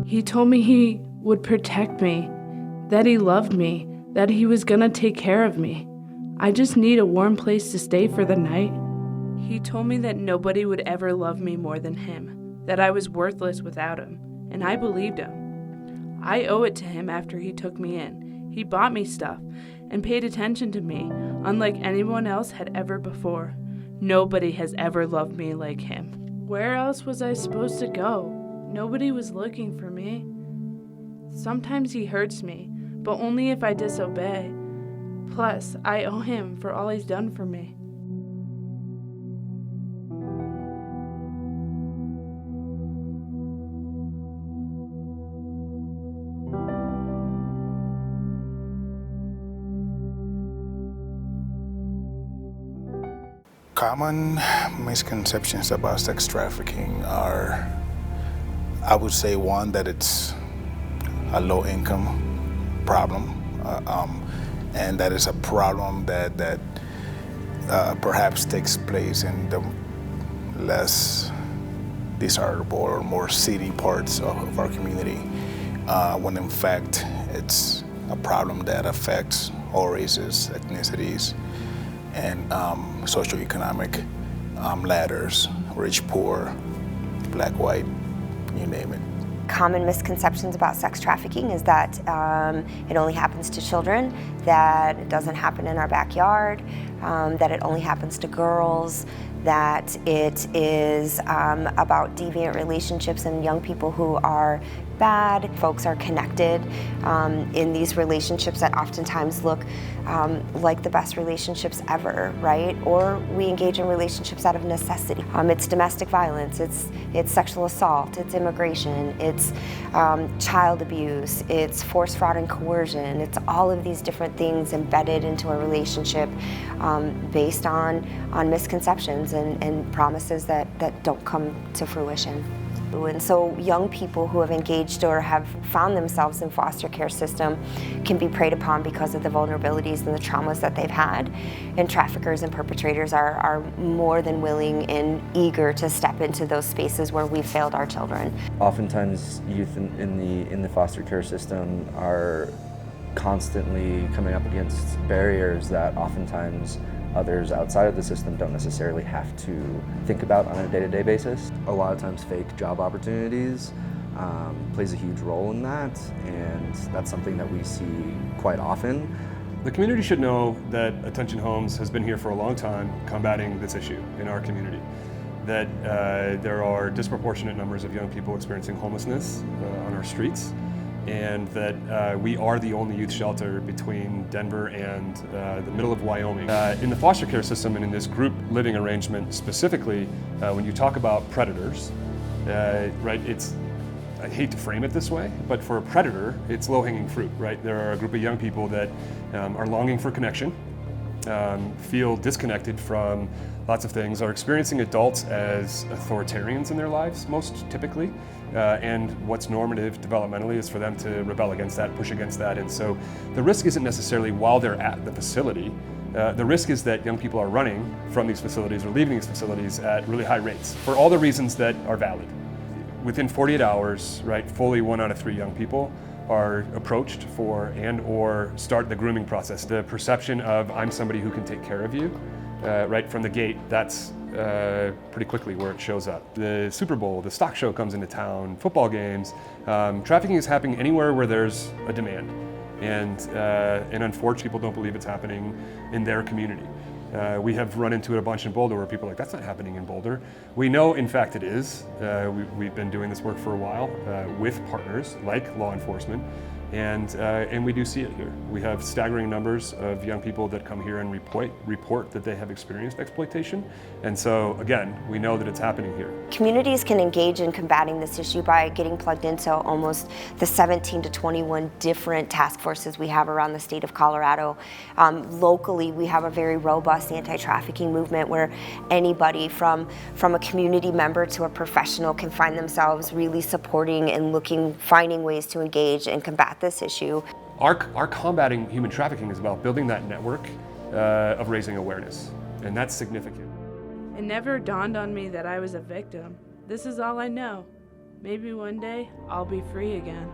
He told me he would protect me, that he loved me, that he was gonna take care of me. I just need a warm place to stay for the night. He told me that nobody would ever love me more than him, that I was worthless without him, and I believed him. I owe it to him after he took me in. He bought me stuff and paid attention to me, unlike anyone else had ever before. Nobody has ever loved me like him. Where else was I supposed to go? Nobody was looking for me. Sometimes he hurts me, but only if I disobey. Plus, I owe him for all he's done for me. Common misconceptions about sex trafficking are, I would say, one, that it's a low-income problem, and that is a problem that perhaps takes place in the less desirable or more city parts of our community, when in fact it's a problem that affects all races, ethnicities, and socioeconomic ladders, rich, poor, black, white, you name it. Common misconceptions about sex trafficking is that it only happens to children, that it doesn't happen in our backyard, that it only happens to girls, that it is about deviant relationships and young people who are bad. Folks are connected in these relationships that oftentimes look like the best relationships ever, right? Or we engage in relationships out of necessity. It's domestic violence, it's sexual assault, it's immigration, it's child abuse, it's force, fraud, and coercion. It's all of these different things embedded into a relationship based on misconceptions and promises that don't come to fruition. And so young people who have engaged or have found themselves in foster care system can be preyed upon because of the vulnerabilities and the traumas that they've had. And traffickers and perpetrators are more than willing and eager to step into those spaces where we've failed our children. Oftentimes youth in the foster care system are constantly coming up against barriers that oftentimes others outside of the system don't necessarily have to think about on a day-to-day basis. A lot of times fake job opportunities plays a huge role in that, and that's something that we see quite often. The community should know that Attention Homes has been here for a long time combating this issue in our community. That there are disproportionate numbers of young people experiencing homelessness on our streets, and that we are the only youth shelter between Denver and the middle of Wyoming. In the foster care system and in this group living arrangement specifically, when you talk about predators, right, I hate to frame it this way, but for a predator, it's low-hanging fruit, right? There are a group of young people that are longing for connection, feel disconnected from lots of things, are experiencing adults as authoritarians in their lives, most typically, and what's normative developmentally is for them to rebel against that, push against that, and so the risk isn't necessarily while they're at the facility. The risk is that young people are running from these facilities or leaving these facilities at really high rates for all the reasons that are valid. Within 48 hours, right, fully 1 out of 3 young people are approached for and or start the grooming process. The perception of I'm somebody who can take care of you, right from the gate, that's pretty quickly where it shows up. The Super Bowl, the stock show comes into town, football games. Trafficking is happening anywhere where there's a demand. And unfortunately, people don't believe it's happening in their community. We have run into it a bunch in Boulder where people are like, that's not happening in Boulder. We know, in fact, it is. We've been doing this work for a while with partners like law enforcement, and we do see it here. We have staggering numbers of young people that come here and report that they have experienced exploitation. And so, again, we know that it's happening here. Communities can engage in combating this issue by getting plugged into almost the 17 to 21 different task forces we have around the state of Colorado. Locally, we have a very robust anti-trafficking movement where anybody from a community member to a professional can find themselves really supporting and finding ways to engage and combat this issue. Our combating human trafficking is about building that network of raising awareness, and that's significant. It never dawned on me that I was a victim. This is all I know. Maybe one day I'll be free again.